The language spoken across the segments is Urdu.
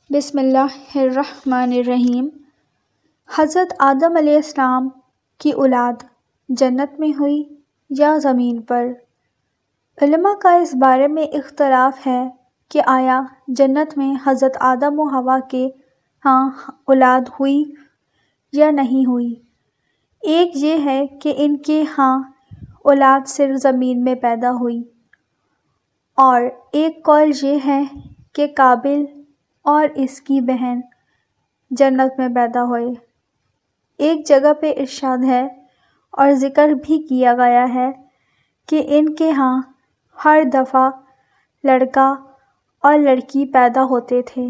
بسم اللہ الرحمن الرحیم۔ حضرت آدم علیہ السلام کی اولاد جنت میں ہوئی یا زمین پر؟ علماء کا اس بارے میں اختلاف ہے کہ آیا جنت میں حضرت آدم و حوا کے ہاں اولاد ہوئی یا نہیں ہوئی۔ ایک یہ ہے کہ ان کے ہاں اولاد صرف زمین میں پیدا ہوئی، اور ایک قول یہ ہے کہ قابل اور اس کی بہن جنت میں پیدا ہوئے۔ ایک جگہ پہ ارشاد ہے اور ذکر بھی کیا گیا ہے کہ ان کے ہاں ہر دفعہ لڑکا اور لڑکی پیدا ہوتے تھے،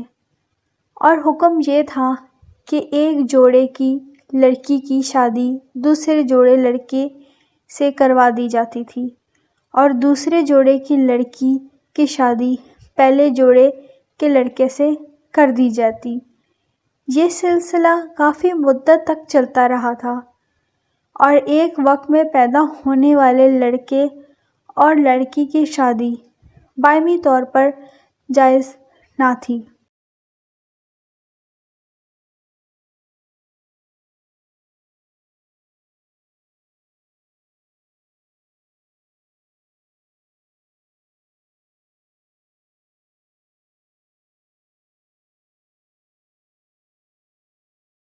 اور حکم یہ تھا کہ ایک جوڑے کی لڑکی کی شادی دوسرے جوڑے لڑکے سے کروا دی جاتی تھی، اور دوسرے جوڑے کی لڑکی کی شادی پہلے جوڑے کے لڑکے سے کر دی جاتی۔ یہ سلسلہ کافی مدت تک چلتا رہا تھا، اور ایک وقت میں پیدا ہونے والے لڑکے اور لڑکی کی شادی باہمی طور پر جائز نہ تھی۔